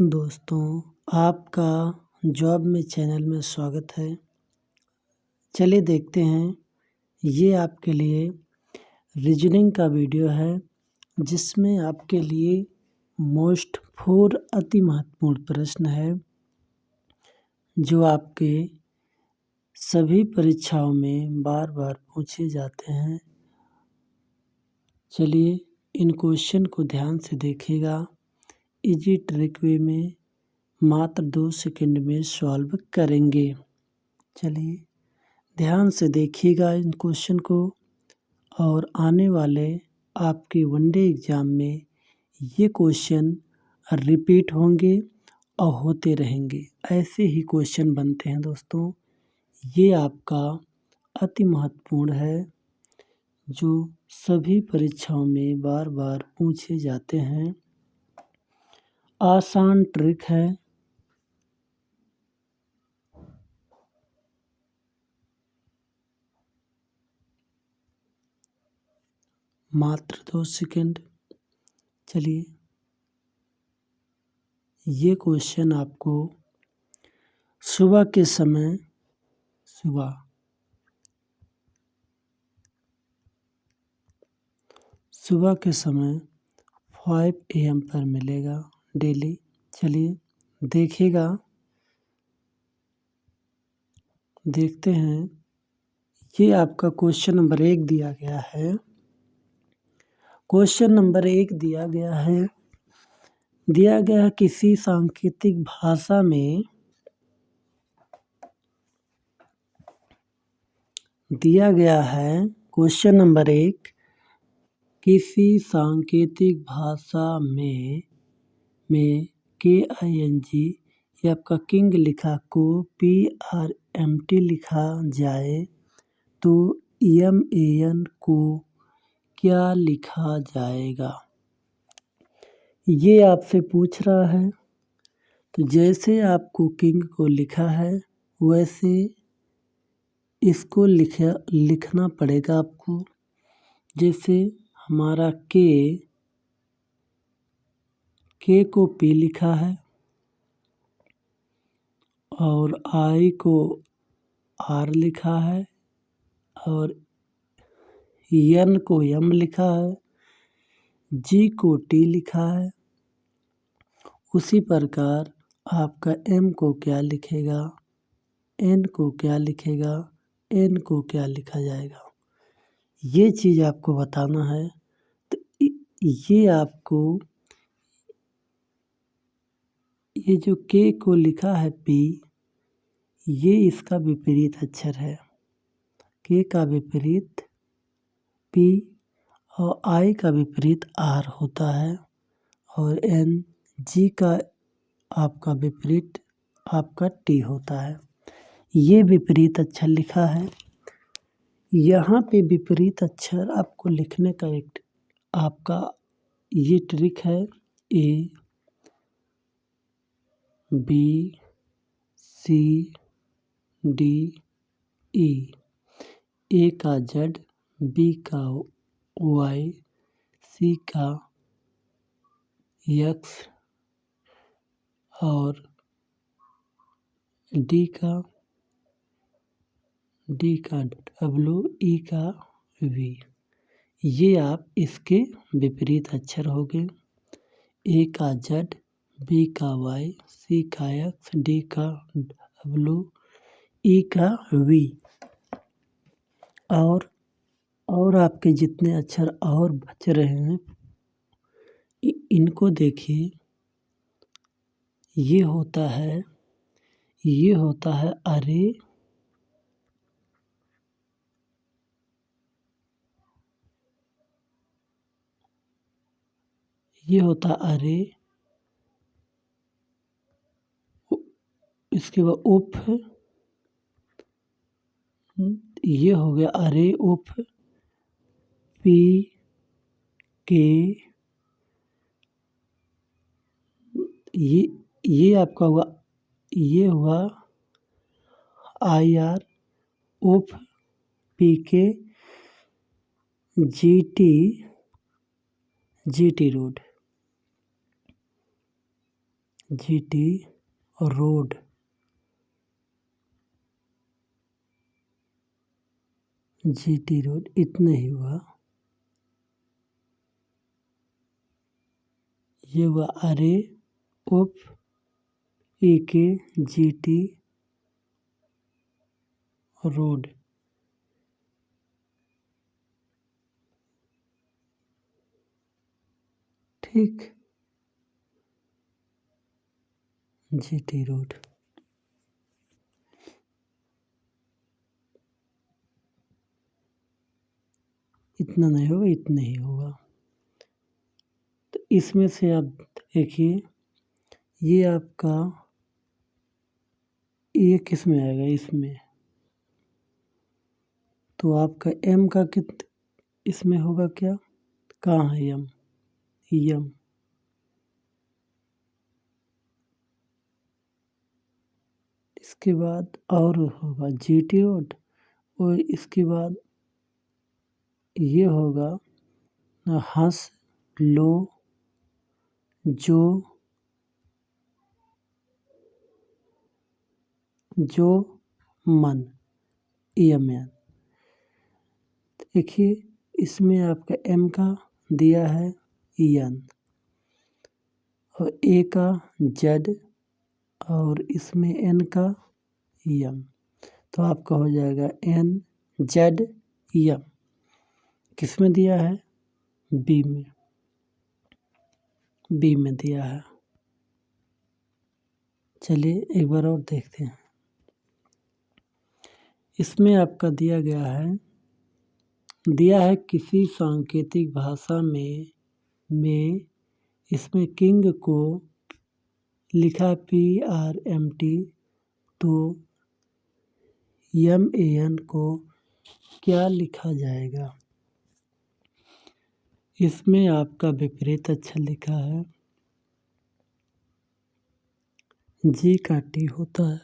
दोस्तों, आपका जॉब में चैनल में स्वागत है। चलिए देखते हैं, ये आपके लिए रीजनिंग का वीडियो है, जिसमें आपके लिए मोस्ट 4 अति महत्वपूर्ण प्रश्न है, जो आपके सभी परीक्षाओं में बार-बार पूछे जाते हैं। चलिए इन क्वेश्चन को ध्यान से देखिएगा। इजी ट्रिक वे में मात्र 2 सेकंड में सॉल्व करेंगे। चलिए ध्यान से देखिएगा इन क्वेश्चन को, और आने वाले आपके वनडे एग्ज़ाम में ये क्वेश्चन रिपीट होंगे और होते रहेंगे। ऐसे ही क्वेश्चन बनते हैं दोस्तों। ये आपका अति महत्वपूर्ण है, जो सभी परीक्षाओं में बार-बार पूछे जाते हैं। आसान ट्रिक है। मात्र 2 सेकंड। चलिए ये क्वेश्चन आपको सुबह के समय सुबह के समय 5 AM पर मिलेगा डेली। चलिए देखिएगा, देखते हैं। ये आपका क्वेश्चन नंबर 1 दिया गया है। क्वेश्चन नंबर 1 दिया गया है किसी सांकेतिक भाषा में दिया गया है। क्वेश्चन नंबर 1 किसी सांकेतिक भाषा में KING, ये आपका किंग लिखा को PRMT लिखा जाए तो MAN को क्या लिखा जाएगा? ये आपसे पूछ रहा है। तो जैसे आपको किंग को लिखा है, वैसे इसको लिखना पड़ेगा आपको। जैसे हमारा के को P लिखा है, और I को R लिखा है, और N को M लिखा है, G को T लिखा है। उसी प्रकार आपका M को क्या लिखेगा, N को क्या लिखेगा, N को क्या लिखा जाएगा, ये चीज़ आपको बताना है। तो ये आपको, ये जो K को लिखा है P, ये इसका विपरीत अक्षर है। K का विपरीत P और I का विपरीत R होता है, और G का आपका विपरीत आपका T होता है। ये विपरीत अक्षर लिखा है। यहाँ पे विपरीत अक्षर आपको लिखने का एक आपका ये ट्रिक है। A B C D E, A का Z, B का Y, C का X और D का W, E का V। ये आप इसके विपरीत अक्षर हो गए। A का Z, B का Y, C का X, D का W, E का V। और आपके जितने अक्षर और बच रहे हैं, इनको देखिए। ये होता है अरे, ये होता अरे, इसके बाद उफ, ये हो गया अरे उफ, पी के, ये आपका हुआ, ये हुआ IR, उफ, PK, GT road. GT road, GT road इतना ही हुआ। ये हुआ अरे ऑफ AK GT रोड। ठीक, GT रोड। इतना नहीं होगा, इतना ही होगा। तो इसमें से आप देखिए, ये आपका ये किस में आएगा, इसमें तो आपका M का इसमें होगा क्या, कहाँ है M, यम। इसके बाद और होगा GT रोड, और इसके बाद ये होगा हंस लो जो मन, EMN। देखिए इसमें आपका M का दिया है EN, और A का Z, और इसमें N का EM। तो आपका हो जाएगा NZEM। किस में दिया है, B में, B में दिया है। चलिए एक बार और देखते हैं। इसमें आपका दिया गया है, दिया है किसी सांकेतिक भाषा में इसमें किंग को लिखा PRMT, तो MAN को क्या लिखा जाएगा। इसमें आपका विपरीत अक्षर लिखा है, G का T होता है।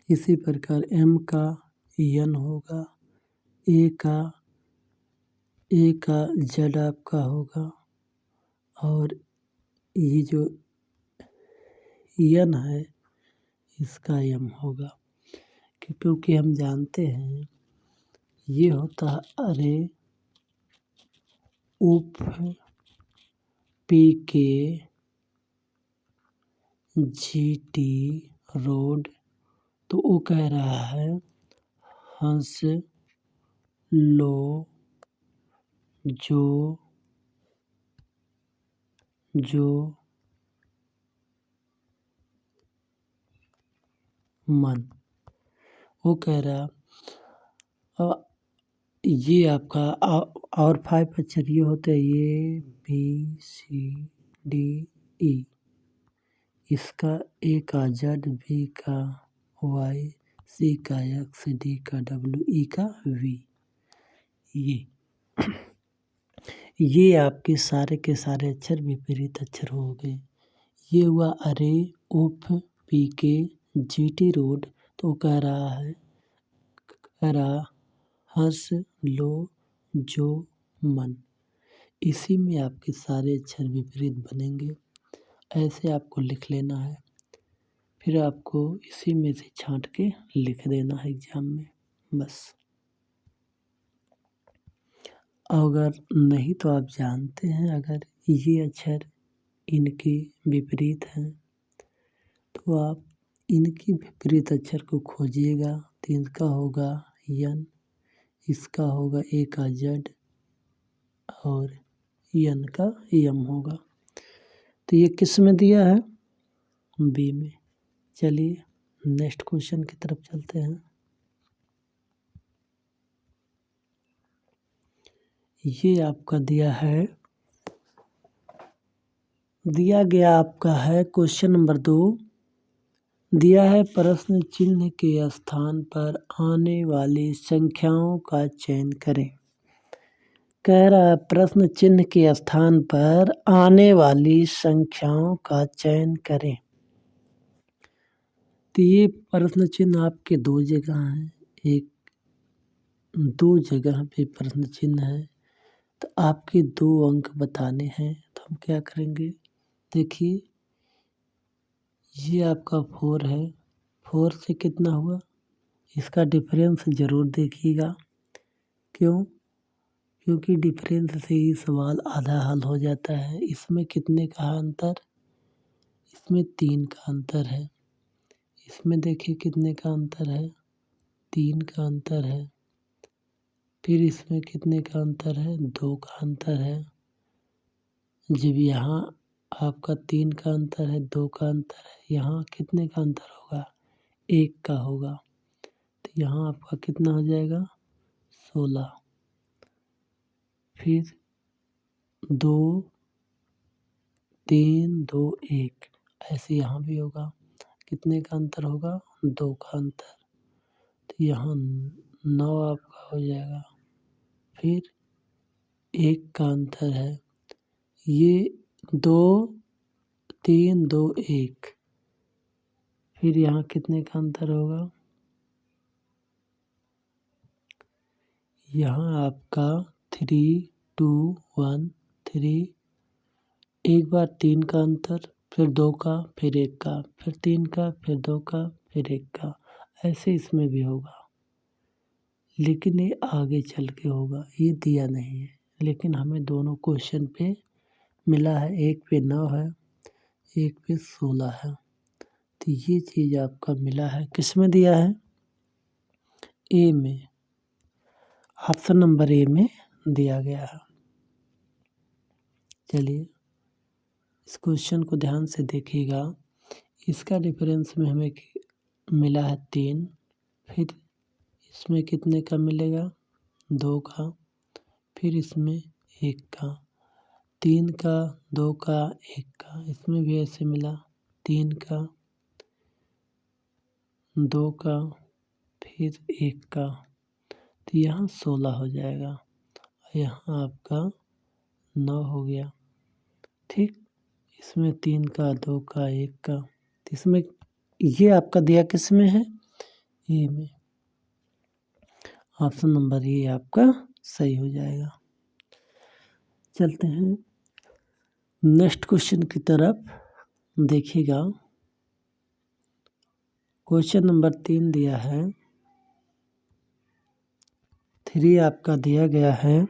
इसी प्रकार M का N होगा, A का Z आपका होगा, और ये जो N है इसका M होगा। क्योंकि हम जानते हैं ये होता है अरे उप PK GT रोड। तो वो कह रहा है हंस लो जो मन। वो कह रहा ये आपका और 5 अक्षर ये होते हैं, ये ABCDE। इसका A का Z, B का Y, C का X, D का W, E का V। ये आपके सारे के सारे अक्षर विपरीत अक्षर हो गए। ये हुआ अरे उफ PK GT रोड। तो कह रहा हंस लो जो मन। इसी में आपके सारे अक्षर विपरीत बनेंगे। ऐसे आपको लिख लेना है, फिर आपको इसी में से छांट के लिख देना है एग्जाम में, बस। अगर नहीं तो आप जानते हैं, अगर ये अक्षर इनके विपरीत हैं तो आप इनके विपरीत अक्षर को खोजिएगा। तो इनका होगा N, इसका होगा A का Z, और N का M होगा। तो ये किस में दिया है, B में। चलिए नेक्स्ट क्वेश्चन की तरफ चलते हैं। ये आपका दिया गया आपका है क्वेश्चन नंबर 2। दिया है प्रश्न चिन्ह के स्थान पर आने वाली संख्याओं का चयन करें। कह रहा है प्रश्न चिन्ह के स्थान पर आने वाली संख्याओं का चयन करें। तो ये प्रश्न चिन्ह आपके 2 जगह हैं, एक 2 जगह पे प्रश्न चिन्ह है। तो आपके 2 अंक बताने हैं। तो हम क्या करेंगे, देखिए ये आपका 4 है, 4 से कितना हुआ, इसका डिफरेंस ज़रूर देखिएगा। क्यों? क्योंकि डिफरेंस से ही सवाल आधा हल हो जाता है। इसमें कितने का है अंतर? इसमें 3 का अंतर है। इसमें देखिए कितने का अंतर है, 3 का अंतर है। फिर इसमें कितने का अंतर है, 2 का अंतर है। जब यहाँ आपका 3 का अंतर है, 2 का अंतर है, यहाँ कितने का अंतर होगा, 1 का होगा। तो यहाँ आपका कितना हो जाएगा, 16। फिर 2, 3, 2, 1 ऐसे यहाँ भी होगा। कितने का अंतर होगा, 2 का अंतर। तो यहाँ 9 आपका हो जाएगा। फिर 1 का अंतर है, ये 2, 3, 2, 1। फिर यहाँ कितने का अंतर होगा, यहाँ आपका 3, 2, 1, 3। एक बार 3 का अंतर, फिर 2 का, फिर 1 का, फिर 3 का, फिर 2 का, फिर 1 का। ऐसे इसमें भी होगा, लेकिन ये आगे चल के होगा, ये दिया नहीं है। लेकिन हमें दोनों क्वेश्चन पे मिला है, एक पे 9 है, एक पे 16 है। तो ये चीज़ आपका मिला है, किस में दिया है, ए में, ऑप्शन नंबर ए में दिया गया है। चलिए इस क्वेश्चन को ध्यान से देखिएगा। इसका डिफरेंस में हमें मिला है 3। फिर इसमें कितने का मिलेगा, 2 का। फिर इसमें 1 का, 3 का, 2 का, 1 का। इसमें भी ऐसे मिला, 3 का, 2 का, फिर 1 का। तो यहाँ 16 हो जाएगा, यहाँ आपका 9 हो गया। ठीक, इसमें 3 का, 2 का, 1 का। तो इसमें ये आपका दिया किस में है, ए में। ऑप्शन नंबर ए आपका सही हो जाएगा। चलते हैं नेक्स्ट क्वेश्चन की तरफ, देखिएगा। क्वेश्चन नंबर 3 दिया है, 3 आपका दिया गया है।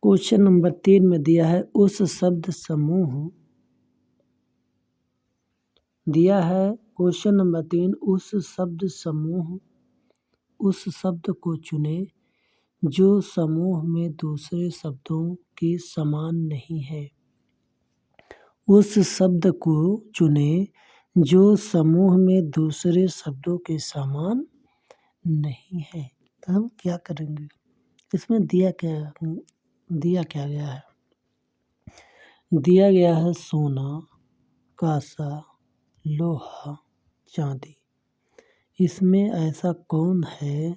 क्वेश्चन नंबर 3 में दिया है उस शब्द समूह, दिया है क्वेश्चन नंबर 3, उस शब्द समूह, उस शब्द को चुने जो समूह में दूसरे शब्दों के समान नहीं है। उस शब्द को चुने जो समूह में दूसरे शब्दों के समान नहीं है। तो हम क्या करेंगे, इसमें दिया क्या गया है, दिया गया है सोना, कांसा, लोहा, चांदी। इसमें ऐसा कौन है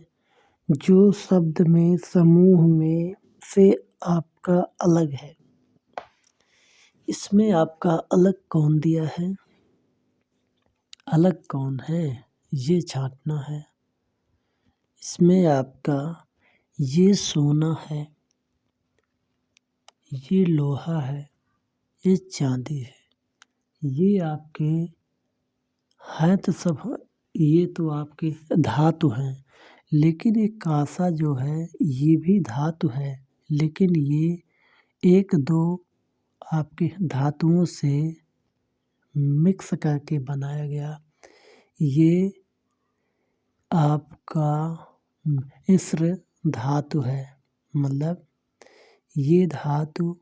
जो शब्द में समूह में से आपका अलग है। इसमें आपका अलग कौन दिया है, अलग कौन है, ये छांटना है। इसमें आपका ये सोना है, ये लोहा है, ये चांदी है। ये आपके हैं तो सब, ये तो आपके धातु हैं। लेकिन ये कांसा जो है ये भी धातु है, लेकिन ये 1-2 आपके धातुओं से मिक्स करके बनाया गया। ये आपका मिश्र धातु है, मतलब ये धातु,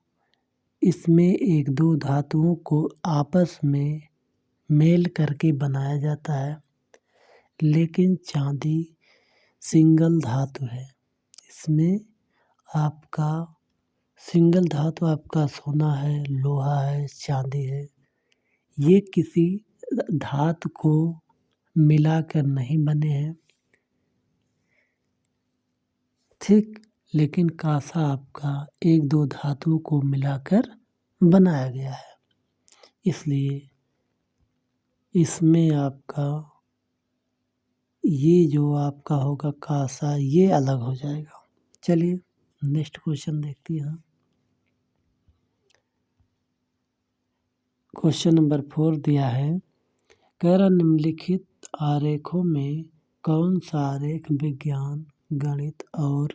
इसमें 1-2 धातुओं को आपस में मेल करके बनाया जाता है। लेकिन चांदी सिंगल धातु है, इसमें आपका सिंगल धातु आपका सोना है, लोहा है, चांदी है। ये किसी धातु को मिलाकर नहीं बने हैं। ठीक, लेकिन कांसा आपका 1-2 धातुओं को मिलाकर बनाया गया है, इसलिए इसमें आपका ये जो आपका होगा कांसा, ये अलग हो जाएगा। चलिए नेक्स्ट क्वेश्चन देखते हैं। क्वेश्चन नंबर 4 दिया है, कह रहा निम्नलिखित आरेखों में कौन सा आरेख विज्ञान, गणित और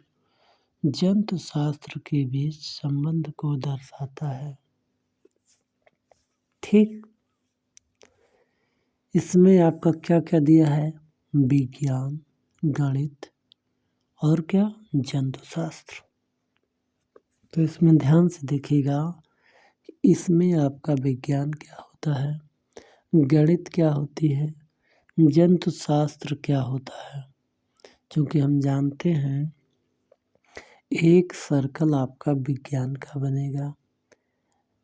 जंतु शास्त्र के बीच संबंध को दर्शाता है। ठीक, इसमें आपका क्या क्या दिया है, विज्ञान, गणित और क्या, जंतु शास्त्र। तो इसमें ध्यान से देखिएगा, इसमें आपका विज्ञान क्या होता है, गणित क्या होती है, जंतु शास्त्र क्या होता है। क्योंकि हम जानते हैं एक सर्कल आपका विज्ञान का बनेगा,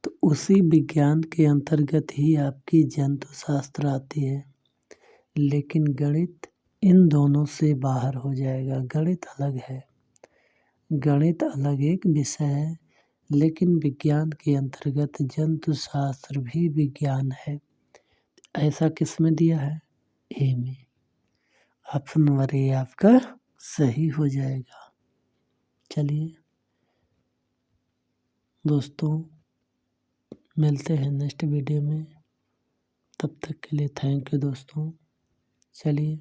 तो उसी विज्ञान के अंतर्गत ही आपकी जंतु शास्त्र आती है। लेकिन गणित इन दोनों से बाहर हो जाएगा, गणित अलग है, गणित अलग एक विषय है, लेकिन विज्ञान के अंतर्गत जंतु शास्त्र भी विज्ञान है। ऐसा किस में दिया है, ए में। ऑप्शन नंबर ए आपका सही हो जाएगा। चलिए दोस्तों, मिलते हैं नेक्स्ट वीडियो में, तब तक के लिए थैंक यू दोस्तों। चलिए।